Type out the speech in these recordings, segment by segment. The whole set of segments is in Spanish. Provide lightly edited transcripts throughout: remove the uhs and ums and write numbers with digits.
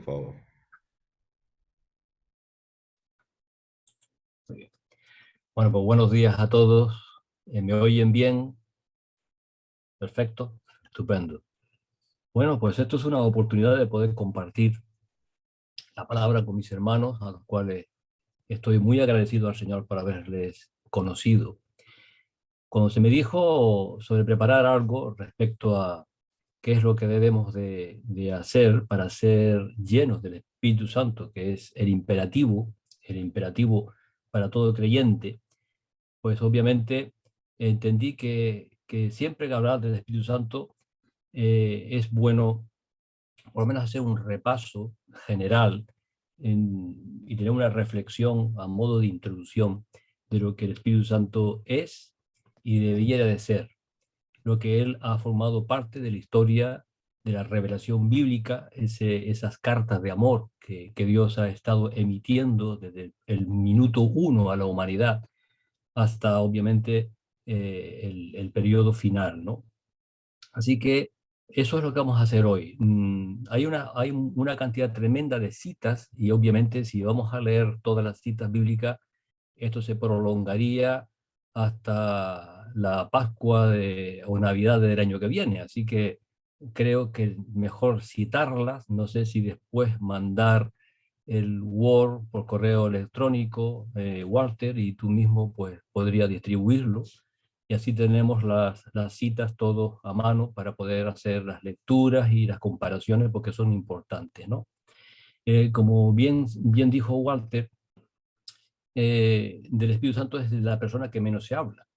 por favor. Muy bien. Bueno, pues buenos días a todos. ¿Me oyen bien? Perfecto, estupendo. Bueno, pues esto es una oportunidad de poder compartir la palabra con mis hermanos, a los cuales estoy muy agradecido al Señor por haberles conocido. Cuando se me dijo sobre preparar algo respecto a qué es lo que debemos de hacer para ser llenos del Espíritu Santo, que es el imperativo para todo creyente, pues obviamente entendí que siempre que hablar del Espíritu Santo es bueno por lo menos hacer un repaso general y tener una reflexión a modo de introducción de lo que el Espíritu Santo es y debería de ser, lo que él ha formado parte de la historia de la revelación bíblica, esas cartas de amor que Dios ha estado emitiendo desde el minuto uno a la humanidad hasta obviamente el periodo final, ¿no? Así que eso es lo que vamos a hacer hoy. Hay una cantidad tremenda de citas y obviamente si vamos a leer todas las citas bíblicas, esto se prolongaría hasta la Pascua o Navidad del año que viene. Así que creo que mejor citarlas, no sé si después mandar el Word por correo electrónico, Walter, y tú mismo pues podría distribuirlo y así tenemos las citas todos a mano para poder hacer las lecturas y las comparaciones porque son importantes, ¿no? Como bien dijo Walter, del Espíritu Santo es la persona que menos se habla.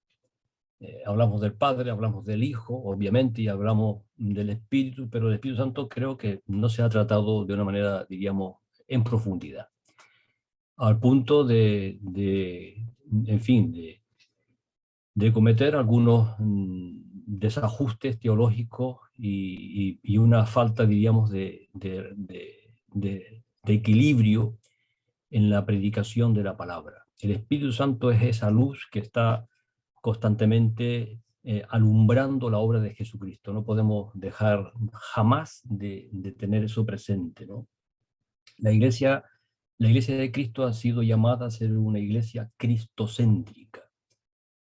Hablamos del Padre, hablamos del Hijo, obviamente, y hablamos del Espíritu, pero el Espíritu Santo creo que no se ha tratado de una manera, diríamos, en profundidad, al punto en fin, de cometer algunos desajustes teológicos y una falta, diríamos, de equilibrio en la predicación de la palabra. El Espíritu Santo es esa luz que está constantemente alumbrando la obra de Jesucristo. No podemos dejar jamás de tener eso presente, ¿no? La iglesia de Cristo ha sido llamada a ser una iglesia cristocéntrica,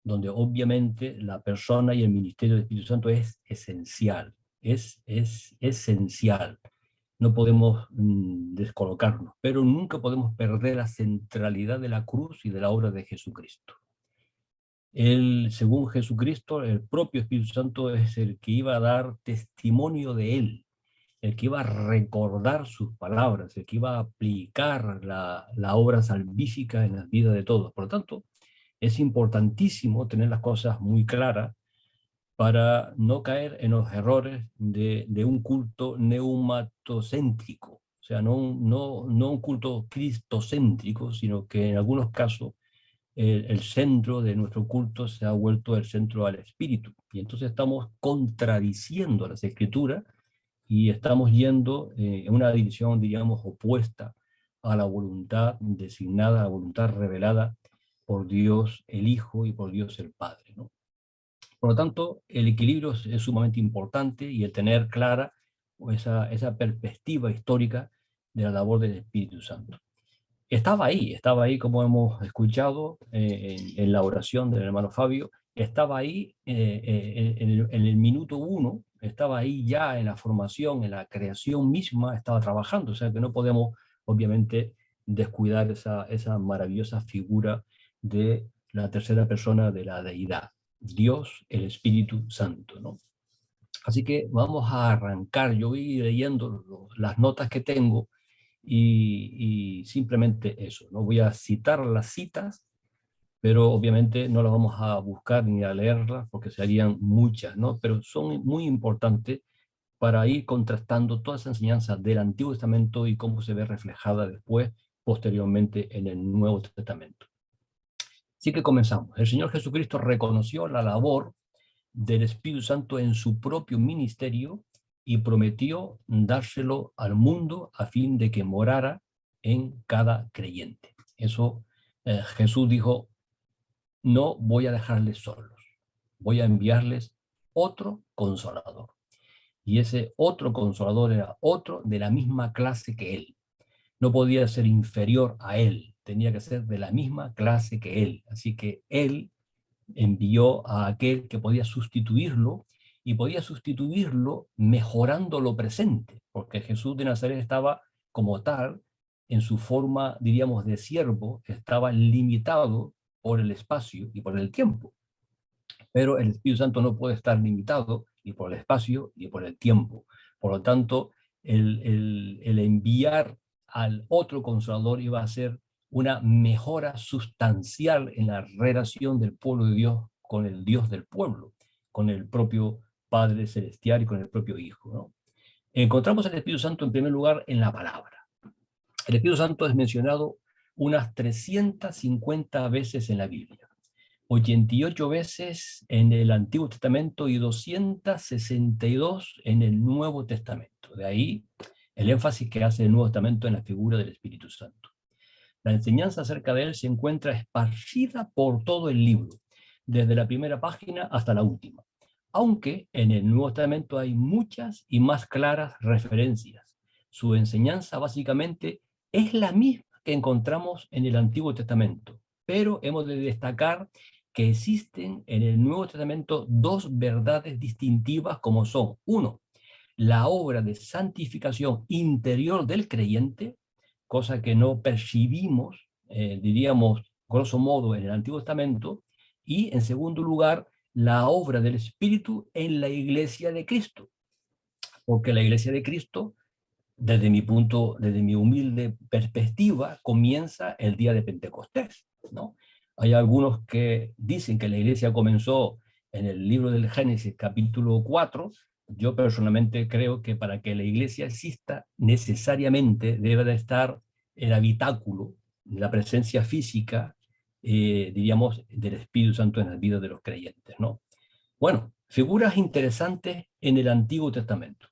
donde obviamente la persona y el ministerio del Espíritu Santo es esencial, es esencial. No podemos descolocarnos, pero nunca podemos perder la centralidad de la cruz y de la obra de Jesucristo. Él, según Jesucristo, el propio Espíritu Santo es el que iba a dar testimonio de él, el que iba a recordar sus palabras, el que iba a aplicar la obra salvífica en las vidas de todos. Por lo tanto, es importantísimo tener las cosas muy claras para no caer en los errores de un culto neumatocéntrico, o sea, no un culto cristocéntrico, sino que en algunos casos el centro de nuestro culto se ha vuelto el centro al espíritu. Y entonces estamos contradiciendo las escrituras y estamos yendo en una dirección, diríamos, opuesta a la voluntad designada, a la voluntad revelada por Dios el Hijo y por Dios el Padre, ¿no? Por lo tanto, el equilibrio es sumamente importante y el tener clara esa perspectiva histórica de la labor del Espíritu Santo. Estaba ahí como hemos escuchado en la oración del hermano Fabio, estaba ahí en el minuto uno, estaba ahí ya en la formación, en la creación misma, estaba trabajando, o sea que no podemos obviamente descuidar esa maravillosa figura de la tercera persona de la deidad, Dios, el Espíritu Santo, ¿no? Así que vamos a arrancar, yo voy leyendo las notas que tengo y simplemente eso, no voy a citar las citas, pero obviamente no las vamos a buscar ni a leerlas porque serían muchas, ¿no? Pero son muy importantes para ir contrastando toda esa enseñanza del Antiguo Testamento y cómo se ve reflejada después, posteriormente, en el Nuevo Testamento. Así que comenzamos. El Señor Jesucristo reconoció la labor del Espíritu Santo en su propio ministerio y prometió dárselo al mundo a fin de que morara en cada creyente. Eso Jesús dijo, no voy a dejarles solos, voy a enviarles otro consolador. y ese otro consolador era otro de la misma clase que él. No podía ser inferior a él, tenía que ser de la misma clase que él. Así que él envió a aquel que podía sustituirlo, y podía sustituirlo mejorando lo presente, porque Jesús de Nazaret estaba como tal, en su forma, diríamos, de siervo, estaba limitado por el espacio y por el tiempo. Pero el Espíritu Santo no puede estar limitado ni por el espacio ni por el tiempo. Por lo tanto, el enviar al otro consolador iba a ser una mejora sustancial en la relación del pueblo de Dios con el Dios del pueblo, con el propio Padre Celestial y con el propio Hijo, ¿no? Encontramos el Espíritu Santo en primer lugar en la palabra. El Espíritu Santo es mencionado unas 350 veces en la Biblia. 88 veces en el Antiguo Testamento y 262 en el Nuevo Testamento. De ahí el énfasis que hace el Nuevo Testamento en la figura del Espíritu Santo. La enseñanza acerca de él se encuentra esparcida por todo el libro, desde la primera página hasta la última, aunque en el Nuevo Testamento hay muchas y más claras referencias. Su enseñanza básicamente es la misma que encontramos en el Antiguo Testamento, pero hemos de destacar que existen en el Nuevo Testamento dos verdades distintivas, como son: uno, la obra de santificación interior del creyente, cosa que no percibimos, diríamos, grosso modo, en el Antiguo Testamento; y en segundo lugar, la obra del Espíritu en la Iglesia de Cristo, porque la Iglesia de Cristo, desde mi humilde perspectiva, comienza el día de Pentecostés, ¿no? Hay algunos que dicen que la iglesia comenzó en el libro del Génesis, capítulo 4. Yo personalmente creo que para que la iglesia exista, necesariamente debe de estar el habitáculo, la presencia física, diríamos, del Espíritu Santo en las vidas de los creyentes, ¿no? Bueno, figuras interesantes en el Antiguo Testamento.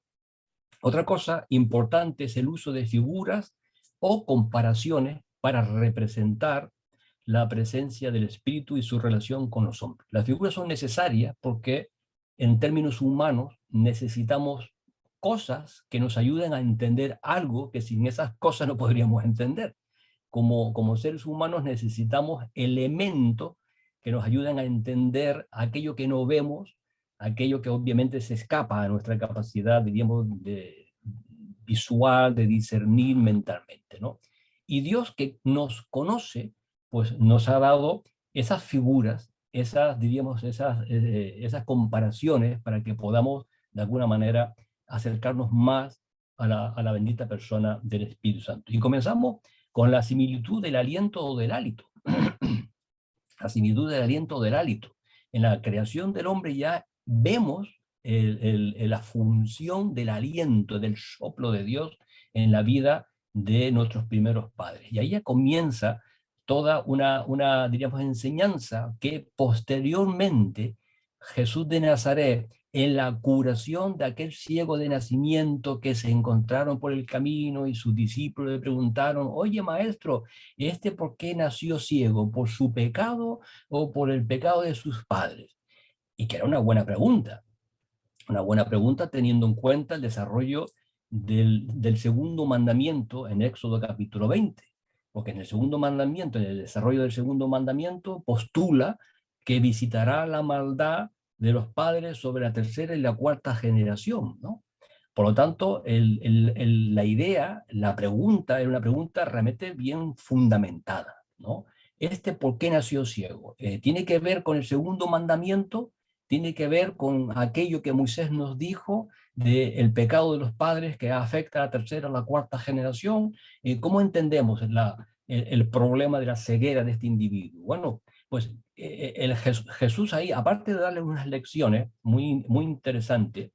Otra cosa importante es el uso de figuras o comparaciones para representar la presencia del Espíritu y su relación con los hombres. Las figuras son necesarias porque en términos humanos necesitamos cosas que nos ayuden a entender algo que sin esas cosas no podríamos entender. Como seres humanos necesitamos elementos que nos ayuden a entender aquello que no vemos, aquello que obviamente se escapa a nuestra capacidad, diríamos, de visual, de discernir mentalmente, ¿no? Y Dios, que nos conoce, pues nos ha dado esas figuras, esas, diríamos, esas comparaciones para que podamos, de alguna manera, acercarnos más a la bendita persona del Espíritu Santo. Y comenzamos con la similitud del aliento o del hálito. La similitud del aliento o del hálito. En la creación del hombre ya vemos la función del aliento, del soplo de Dios en la vida de nuestros primeros padres. Y ahí ya comienza toda diríamos, enseñanza que posteriormente Jesús de Nazaret, en la curación de aquel ciego de nacimiento que se encontraron por el camino y sus discípulos le preguntaron: oye, maestro, ¿este por qué nació ciego? ¿Por su pecado o por el pecado de sus padres? Y que era una buena pregunta teniendo en cuenta el desarrollo del segundo mandamiento en Éxodo capítulo 20, porque en el segundo mandamiento, en el desarrollo del segundo mandamiento, postula que visitará la maldad de los padres sobre la tercera y la cuarta generación, ¿no? Por lo tanto, la idea, la pregunta, era una pregunta realmente bien fundamentada, ¿no? ¿Por qué nació ciego? ¿Tiene que ver con el segundo mandamiento? ¿Tiene que ver con aquello que Moisés nos dijo del pecado de los padres que afecta a la tercera o la cuarta generación? ¿Cómo entendemos el problema de la ceguera de este individuo? Bueno, pues Jesús ahí, aparte de darle unas lecciones muy, muy interesantes,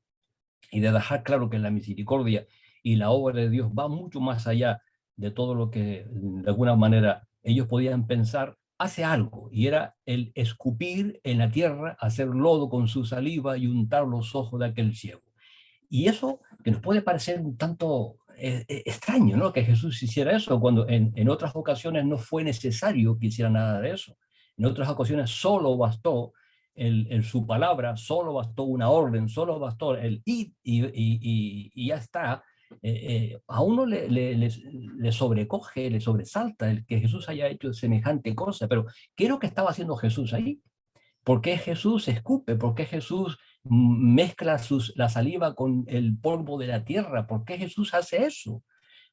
y de dejar claro que la misericordia y la obra de Dios va mucho más allá de todo lo que de alguna manera ellos podían pensar, hace algo, y era el escupir en la tierra, hacer lodo con su saliva y untar los ojos de aquel ciego. Y eso que nos puede parecer un tanto extraño, ¿no? Que Jesús hiciera eso, cuando en otras ocasiones no fue necesario que hiciera nada de eso. En otras ocasiones solo bastó su palabra, solo bastó una orden, solo bastó el id y ya está. A uno le sobrecoge, le sobresalta el que Jesús haya hecho semejante cosa, pero ¿qué es lo que estaba haciendo Jesús ahí? ¿Por qué Jesús escupe? ¿Por qué Jesús mezcla la saliva con el polvo de la tierra? ¿Por qué Jesús hace eso?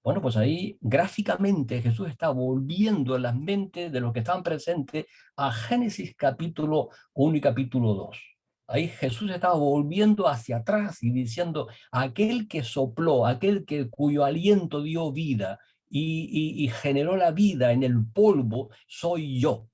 Bueno, pues ahí gráficamente Jesús está volviendo a las mentes de los que están presentes a Génesis capítulo 1 y capítulo 2. Ahí Jesús estaba volviendo hacia atrás y diciendo, aquel que sopló, cuyo aliento dio vida y generó la vida en el polvo, soy yo.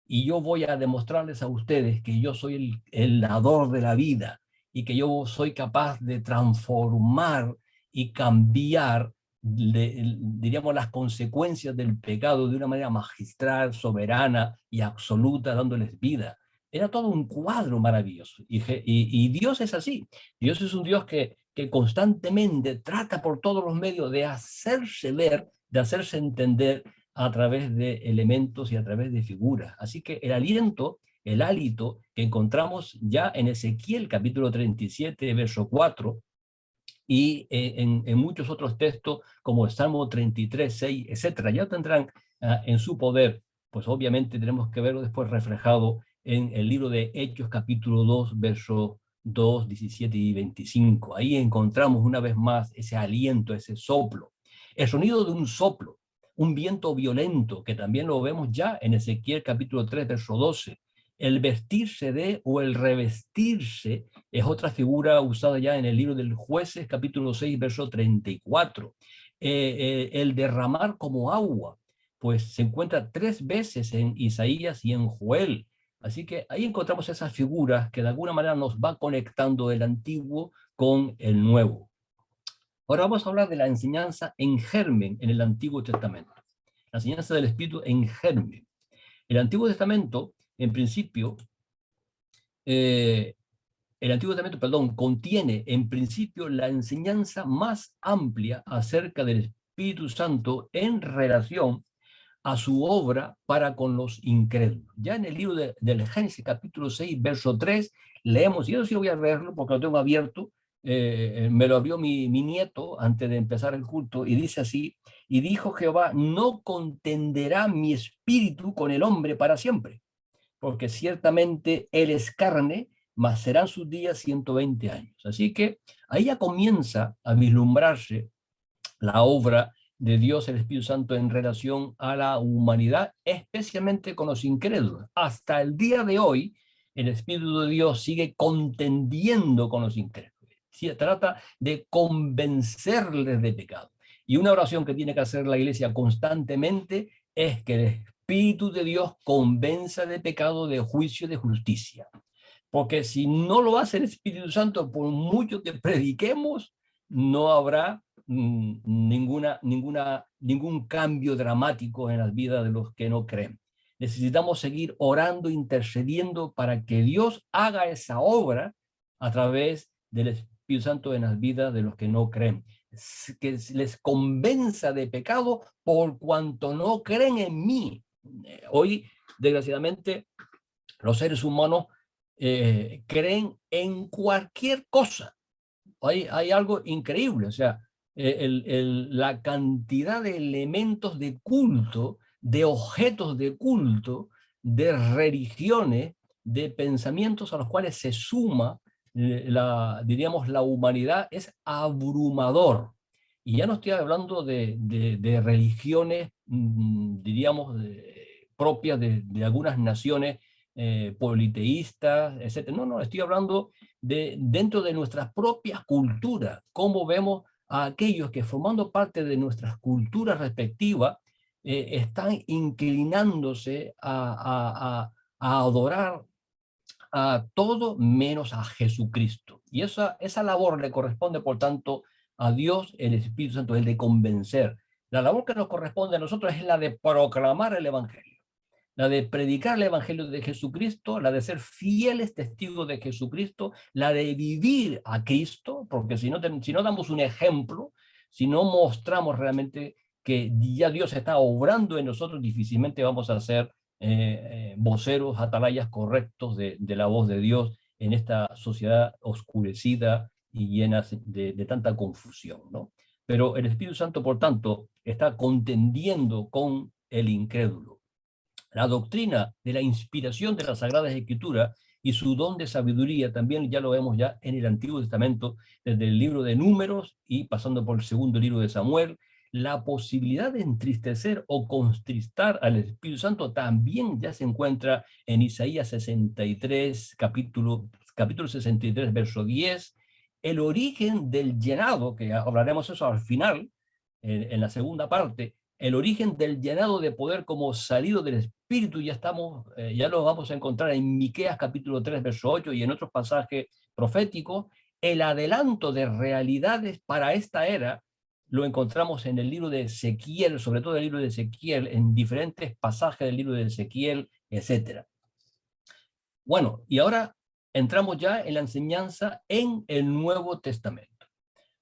Y yo voy a demostrarles a ustedes que yo soy el dador de la vida y que yo soy capaz de transformar y cambiar, diríamos, las consecuencias del pecado de una manera magistral, soberana y absoluta, dándoles vida. Era todo un cuadro maravilloso. Y Dios es así. Dios es un Dios que constantemente trata por todos los medios de hacerse ver, de hacerse entender a través de elementos y a través de figuras. Así que el aliento, el hálito que encontramos ya en Ezequiel capítulo 37, verso 4, y en muchos otros textos como el Salmo 33, 6, etcétera, ya tendrán en su poder, pues obviamente tenemos que verlo después reflejado en el libro de Hechos capítulo 2, versos 2, 17 y 25. Ahí encontramos una vez más ese aliento, ese soplo, el sonido de un soplo, un viento violento, que también lo vemos ya en Ezequiel capítulo 3, verso 12. El vestirse de o el revestirse es otra figura usada ya en el libro del Jueces, capítulo 6, verso 34. El derramar como agua, pues se encuentra 3 veces en Isaías y en Joel. Así que ahí encontramos esas figuras que de alguna manera nos va conectando el antiguo con el nuevo. Ahora vamos a hablar de la enseñanza en germen en el Antiguo Testamento. La enseñanza del Espíritu en germen. El Antiguo Testamento, en principio, el Antiguo Testamento, perdón, contiene en principio la enseñanza más amplia acerca del Espíritu Santo en relación a su obra para con los incrédulos. Ya en el libro del Génesis capítulo 6, verso 3, leemos, y yo sí voy a verlo porque lo tengo abierto, me lo abrió mi nieto antes de empezar el culto, y dice así, y dijo Jehová, no contenderá mi espíritu con el hombre para siempre, porque ciertamente él es carne, mas serán sus días 120 años. Así que ahí ya comienza a vislumbrarse la obra de Dios, el Espíritu Santo, en relación a la humanidad, especialmente con los incrédulos. Hasta el día de hoy, el Espíritu de Dios sigue contendiendo con los incrédulos. Se trata de convencerles de pecado. Y una oración que tiene que hacer la iglesia constantemente es que el Espíritu de Dios convenza de pecado, de juicio, de justicia. Porque si no lo hace el Espíritu Santo, por mucho que prediquemos, no habrá ningún cambio dramático en las vidas de los que no creen. Necesitamos seguir orando, intercediendo para que Dios haga esa obra a través del Espíritu Santo en las vidas de los que no creen. Que les convenza de pecado por cuanto no creen en mí. Hoy, desgraciadamente, los seres humanos creen en cualquier cosa. Hay algo increíble, o sea, la cantidad de elementos de culto, de objetos de culto, de religiones, de pensamientos a los cuales se suma, diríamos, la humanidad es abrumador. Y ya no estoy hablando de religiones, diríamos, propias de algunas naciones politeístas, etc. No, estoy hablando dentro de nuestras propias culturas, cómo vemos a aquellos que formando parte de nuestras culturas respectivas están inclinándose a adorar a todo menos a Jesucristo. Y esa labor le corresponde, por tanto, a Dios, el Espíritu Santo, el de convencer. La labor que nos corresponde a nosotros es la de proclamar el Evangelio, la de predicar el Evangelio de Jesucristo, la de ser fieles testigos de Jesucristo, la de vivir a Cristo, porque si no damos un ejemplo, si no mostramos realmente que ya Dios está obrando en nosotros, difícilmente vamos a ser voceros, atalayas correctos de la voz de Dios en esta sociedad oscurecida y llena de tanta confusión, ¿no? Pero el Espíritu Santo, por tanto, está contendiendo con el incrédulo. La doctrina de la inspiración de las Sagradas Escrituras y su don de sabiduría también ya lo vemos ya en el Antiguo Testamento, desde el libro de Números y pasando por el segundo libro de Samuel. La posibilidad de entristecer o contristar al Espíritu Santo también ya se encuentra en Isaías 63, capítulo 63, verso 10. El origen del llenado, que hablaremos eso al final, en la segunda parte, el origen del llenado de poder como salido del Espíritu, ya lo vamos a encontrar en Miqueas capítulo 3, verso 8 y en otros pasajes proféticos. El adelanto de realidades para esta era lo encontramos en el libro de Ezequiel, sobre todo el libro de Ezequiel, en diferentes pasajes del libro de Ezequiel, etc. Bueno, y ahora entramos ya en la enseñanza en el Nuevo Testamento.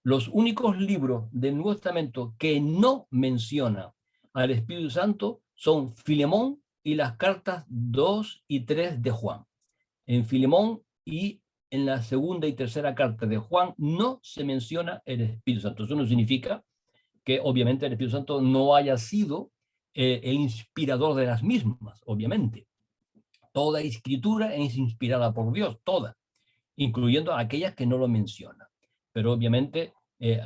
Los únicos libros del Nuevo Testamento que no mencionan al Espíritu Santo son Filemón y las cartas 2 y 3 de Juan. En Filemón y en la segunda y tercera carta de Juan no se menciona el Espíritu Santo. Eso no significa que obviamente el Espíritu Santo no haya sido el inspirador de las mismas, obviamente. Toda escritura es inspirada por Dios, toda, incluyendo aquellas que no lo mencionan. Pero obviamente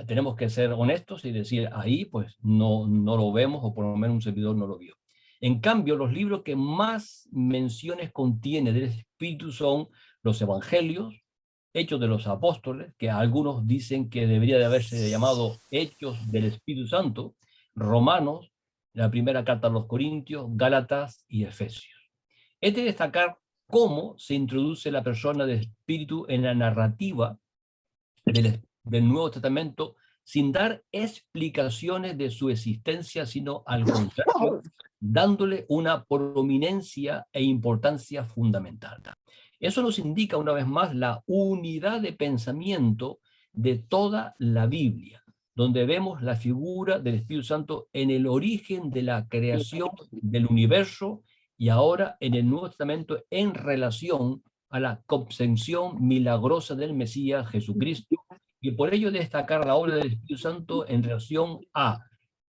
tenemos que ser honestos y decir, ahí pues no lo vemos, o por lo menos un servidor no lo vio. En cambio, los libros que más menciones contiene del Espíritu son los Evangelios, Hechos de los Apóstoles, que algunos dicen que debería de haberse llamado Hechos del Espíritu Santo, Romanos, la primera carta a los Corintios, Gálatas y Efesios. Es de destacar cómo se introduce la persona de Espíritu en la narrativa del Nuevo Testamento sin dar explicaciones de su existencia, sino al contrario, dándole una prominencia e importancia fundamental. Eso nos indica una vez más la unidad de pensamiento de toda la Biblia, donde vemos la figura del Espíritu Santo en el origen de la creación del universo y ahora en el Nuevo Testamento en relación a la concepción milagrosa del Mesías Jesucristo, y por ello destacar la obra del Espíritu Santo en relación a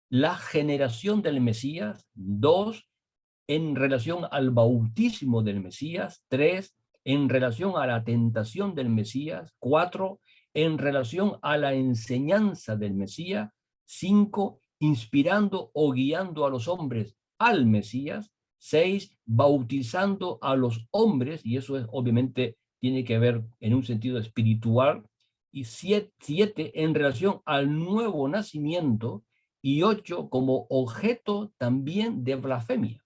la generación del Mesías, 2, en relación al bautismo del Mesías, 3, en relación a la tentación del Mesías, 4, en relación a la enseñanza del Mesías, 5, inspirando o guiando a los hombres al Mesías, 6, bautizando a los hombres, y eso es obviamente tiene que ver en un sentido espiritual, y 7 en relación al nuevo nacimiento, y 8 como objeto también de blasfemia,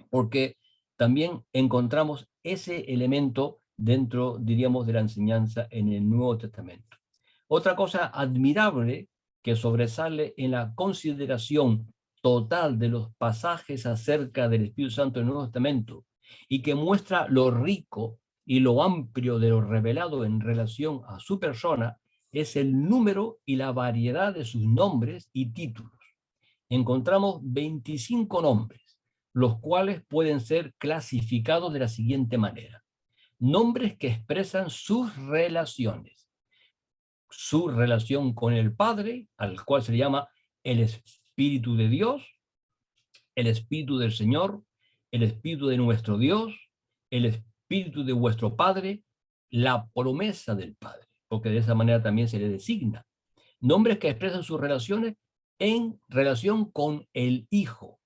porque también encontramos ese elemento dentro, diríamos, de la enseñanza en el Nuevo Testamento. Otra cosa admirable que sobresale en la consideración total de los pasajes acerca del Espíritu Santo en el Nuevo Testamento y que muestra lo rico y lo amplio de lo revelado en relación a su persona es el número y la variedad de sus nombres y títulos. Encontramos 25 nombres, los cuales pueden ser clasificados de la siguiente manera. Nombres que expresan sus relaciones. Su relación con el Padre, al cual se le llama el Espíritu de Dios, el Espíritu del Señor, el Espíritu de nuestro Dios, el Espíritu de vuestro Padre, la promesa del Padre, porque de esa manera también se le designa. Nombres que expresan sus relaciones en relación con el Hijo.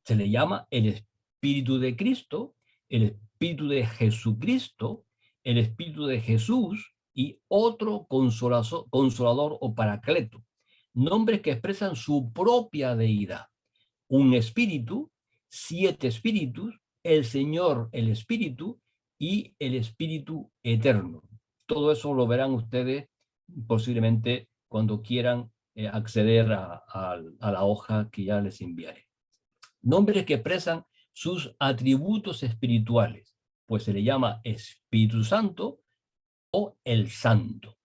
Se le llama el Espíritu de Cristo, el Espíritu de Jesucristo, el Espíritu de Jesús y otro consolador o paracleto. Nombres que expresan su propia deidad. Un espíritu, 7 espíritus, el Señor, el Espíritu y el Espíritu eterno. Todo eso lo verán ustedes posiblemente cuando quieran acceder a la hoja que ya les enviaré. Nombres que expresan sus atributos espirituales, pues se le llama Espíritu Santo o el Santo.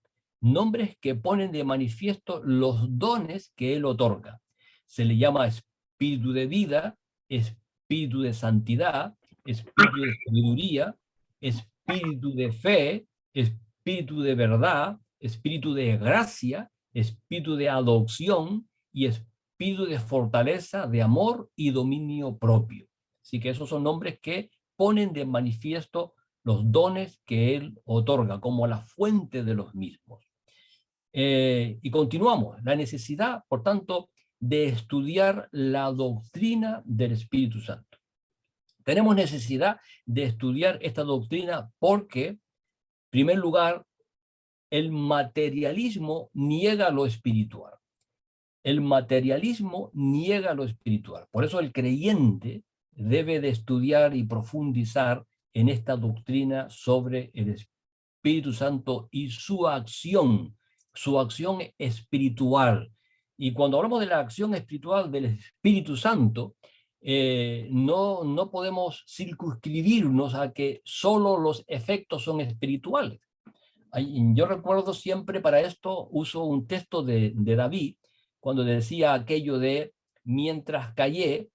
Nombres que ponen de manifiesto los dones que él otorga. Se le llama Espíritu de vida, espíritu de santidad, espíritu de sabiduría, espíritu de fe, espíritu de verdad, espíritu de gracia, espíritu de adopción y espíritu de fortaleza, de amor y dominio propio. Así que esos son nombres que ponen de manifiesto los dones que él otorga como la fuente de los mismos. Y continuamos. La necesidad, por tanto, de estudiar la doctrina del Espíritu Santo. Tenemos necesidad de estudiar esta doctrina porque, en primer lugar, el materialismo niega lo espiritual. El materialismo niega lo espiritual. Por eso el creyente debe de estudiar y profundizar en esta doctrina sobre el Espíritu Santo y su acción espiritual. Y cuando hablamos de la acción espiritual del Espíritu Santo, no podemos circunscribirnos a que solo los efectos son espirituales. Yo recuerdo siempre para esto, uso un texto de David, cuando decía aquello de, mientras callé,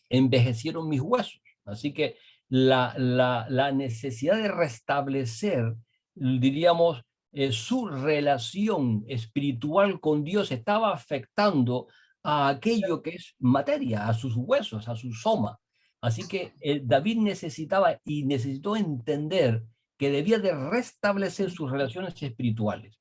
envejecieron mis huesos. Así que la necesidad de restablecer, diríamos, su relación espiritual con Dios estaba afectando a aquello que es materia, a sus huesos, a su soma. Así que David necesitaba y necesitó entender que debía de restablecer sus relaciones espirituales.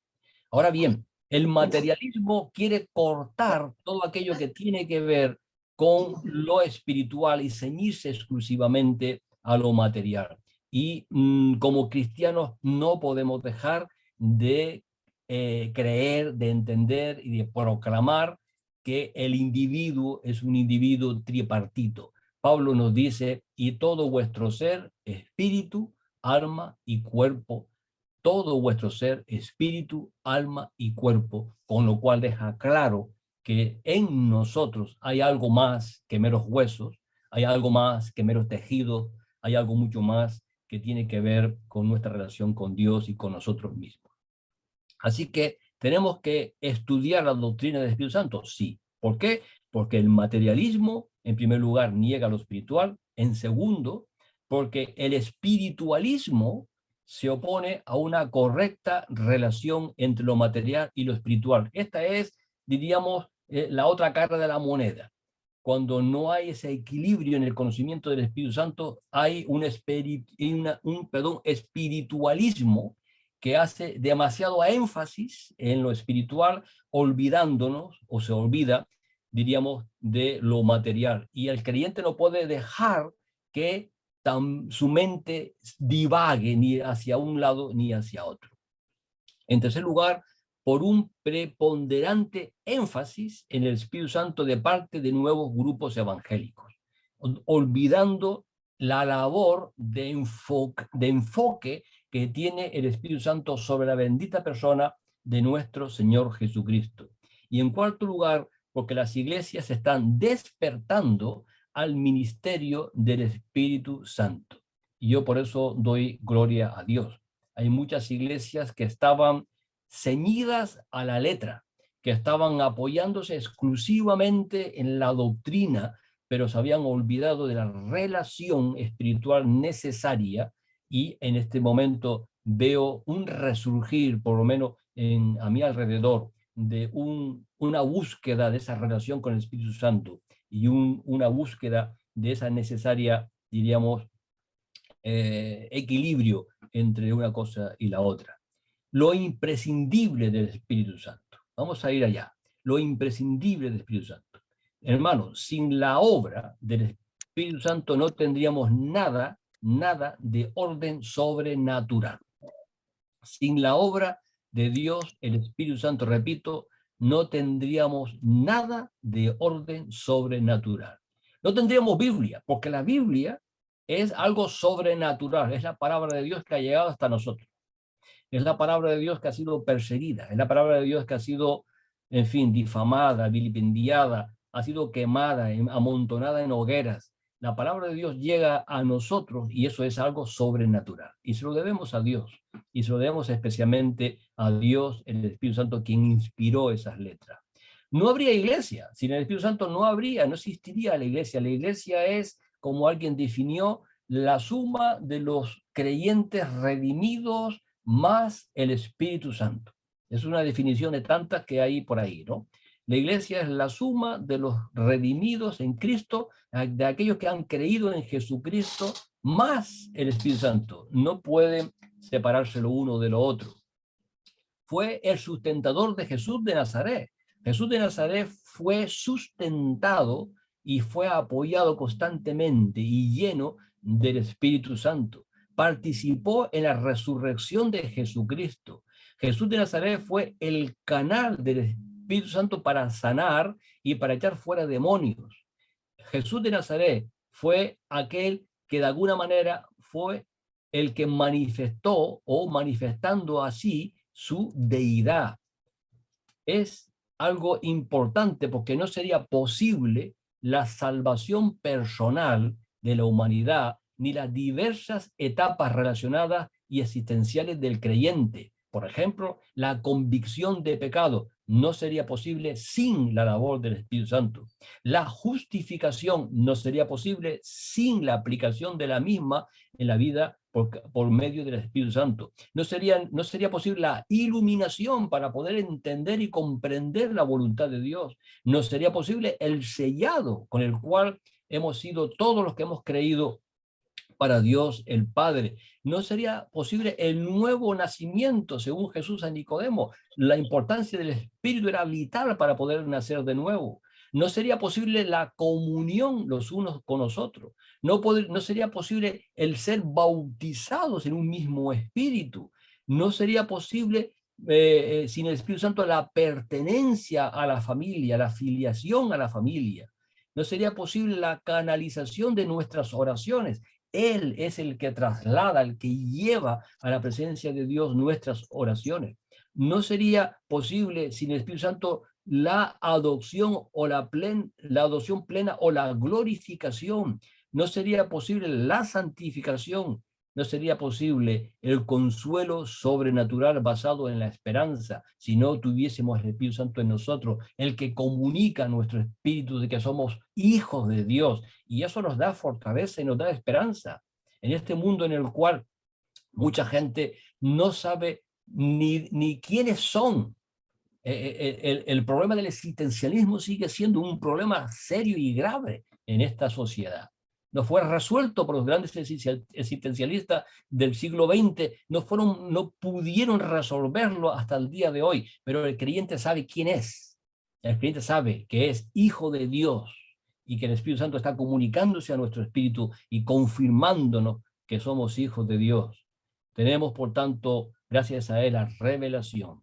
Ahora bien, el materialismo quiere cortar todo aquello que tiene que ver con lo espiritual y ceñirse exclusivamente a lo material. Y como cristianos no podemos dejar de creer, de entender y de proclamar que el individuo es un individuo tripartito. Pablo nos dice, y todo vuestro ser, espíritu, alma y cuerpo, todo vuestro ser, espíritu, alma y cuerpo, con lo cual deja claro que en nosotros hay algo más que meros huesos, hay algo más que meros tejidos, hay algo mucho más que tiene que ver con nuestra relación con Dios y con nosotros mismos. Así que tenemos que estudiar la doctrina del Espíritu Santo, sí. ¿Por qué? Porque el materialismo, en primer lugar, niega lo espiritual. En segundo, porque el espiritualismo se opone a una correcta relación entre lo material y lo espiritual. Esta es, diríamos, la otra cara de la moneda. Cuando no hay ese equilibrio en el conocimiento del Espíritu Santo, hay un espiritualismo que hace demasiado énfasis en lo espiritual, olvidándonos, o se olvida, diríamos, de lo material. Y el creyente no puede dejar que su mente divague ni hacia un lado ni hacia otro. En tercer lugar, por un preponderante énfasis en el Espíritu Santo de parte de nuevos grupos evangélicos, olvidando la labor de enfoque que tiene el Espíritu Santo sobre la bendita persona de nuestro Señor Jesucristo. Y en cuarto lugar, porque las iglesias están despertando al ministerio del Espíritu Santo. Y yo por eso doy gloria a Dios. Hay muchas iglesias que estaban ceñidas a la letra, que estaban apoyándose exclusivamente en la doctrina, pero se habían olvidado de la relación espiritual necesaria, y en este momento veo un resurgir, por lo menos a mi alrededor, de una búsqueda de esa relación con el Espíritu Santo y una búsqueda de esa necesaria, diríamos, equilibrio entre una cosa y la otra. Lo imprescindible del Espíritu Santo. Vamos a ir allá. Lo imprescindible del Espíritu Santo. Hermanos, sin la obra del Espíritu Santo no tendríamos nada de orden sobrenatural. Sin la obra de Dios, el Espíritu Santo, repito, no tendríamos nada de orden sobrenatural. No tendríamos Biblia, porque la Biblia es algo sobrenatural, es la palabra de Dios que ha llegado hasta nosotros. Es la palabra de Dios que ha sido perseguida, es la palabra de Dios que ha sido, en fin, difamada, vilipendiada, ha sido quemada, amontonada en hogueras. La palabra de Dios llega a nosotros y eso es algo sobrenatural. Y se lo debemos a Dios. Y se lo debemos especialmente a Dios, el Espíritu Santo, quien inspiró esas letras. No habría iglesia. Sin el Espíritu Santo no existiría la iglesia. La iglesia es como alguien definió, la suma de los creyentes redimidos más el Espíritu Santo. Es una definición de tantas que hay por ahí, ¿no? La iglesia es la suma de los redimidos en Cristo, de aquellos que han creído en Jesucristo, más el Espíritu Santo. No pueden separarse lo uno de lo otro. Fue el sustentador de Jesús de Nazaret. Jesús de Nazaret fue sustentado y fue apoyado constantemente y lleno del Espíritu Santo. Participó en la resurrección de Jesucristo. Jesús de Nazaret fue el canal del Espíritu Santo para sanar y para echar fuera demonios. Jesús de Nazaret fue aquel que de alguna manera fue el que manifestó o manifestando así su deidad. Es algo importante porque no sería posible la salvación personal de la humanidad ni las diversas etapas relacionadas y existenciales del creyente. Por ejemplo, la convicción de pecado no sería posible sin la labor del Espíritu Santo. La justificación no sería posible sin la aplicación de la misma en la vida por medio del Espíritu Santo. No sería posible la iluminación para poder entender y comprender la voluntad de Dios. No sería posible el sellado con el cual hemos sido todos los que hemos creído para Dios el Padre. No sería posible el nuevo nacimiento, según Jesús a Nicodemo. La importancia del Espíritu era vital para poder nacer de nuevo. No sería posible la comunión los unos con los otros. No sería posible el ser bautizados en un mismo espíritu. No sería posible sin el Espíritu Santo la pertenencia a la familia, la filiación a la familia. No sería posible la canalización de nuestras oraciones. Él es el que traslada, el que lleva a la presencia de Dios nuestras oraciones. No sería posible sin el Espíritu Santo la adopción o la adopción plena o la glorificación. No sería posible la santificación. No sería posible el consuelo sobrenatural basado en la esperanza si no tuviésemos el Espíritu Santo en nosotros, el que comunica a nuestro espíritu de que somos hijos de Dios. Y eso nos da fortaleza y nos da esperanza. En este mundo en el cual mucha gente no sabe ni quiénes son. El problema del existencialismo sigue siendo un problema serio y grave en esta sociedad. No fue resuelto por los grandes existencialistas del siglo XX, no pudieron resolverlo hasta el día de hoy, pero el creyente sabe quién es. El creyente sabe que es hijo de Dios y que el Espíritu Santo está comunicándose a nuestro espíritu y confirmándonos que somos hijos de Dios. Tenemos, por tanto, gracias a él, la revelación.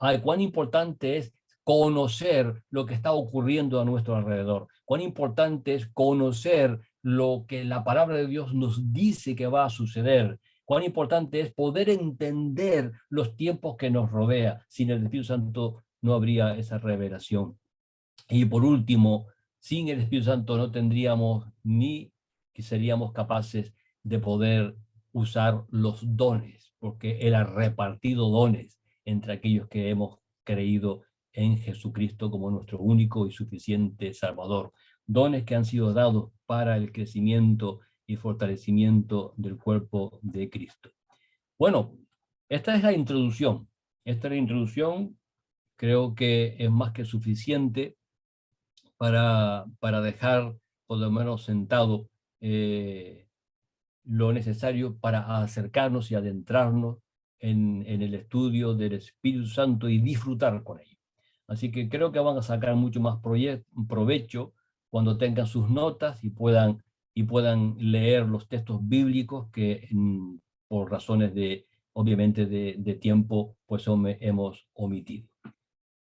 Ay, cuán importante es conocer lo que está ocurriendo a nuestro alrededor. Cuán importante es conocer lo que la palabra de Dios nos dice que va a suceder. Cuán importante es poder entender los tiempos que nos rodea. Sin el Espíritu Santo no habría esa revelación. Y por último, sin el Espíritu Santo no tendríamos ni que seríamos capaces de poder usar los dones, porque Él ha repartido dones entre aquellos que hemos creído en Jesucristo como nuestro único y suficiente Salvador. Dones que han sido dados para el crecimiento y fortalecimiento del cuerpo de Cristo. Bueno, esta es la introducción. Esta es la introducción, creo que es más que suficiente para dejar por lo menos sentado lo necesario para acercarnos y adentrarnos en el estudio del Espíritu Santo y disfrutar con ello. Así que creo que van a sacar mucho más provecho cuando tengan sus notas y puedan leer los textos bíblicos que por razones obviamente de tiempo, pues hemos omitido.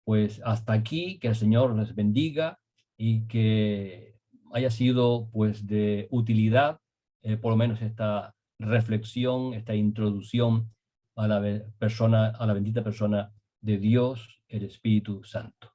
Pues hasta aquí, que el Señor les bendiga y que haya sido pues de utilidad por lo menos esta reflexión, esta introducción a la bendita persona de Dios, el Espíritu Santo.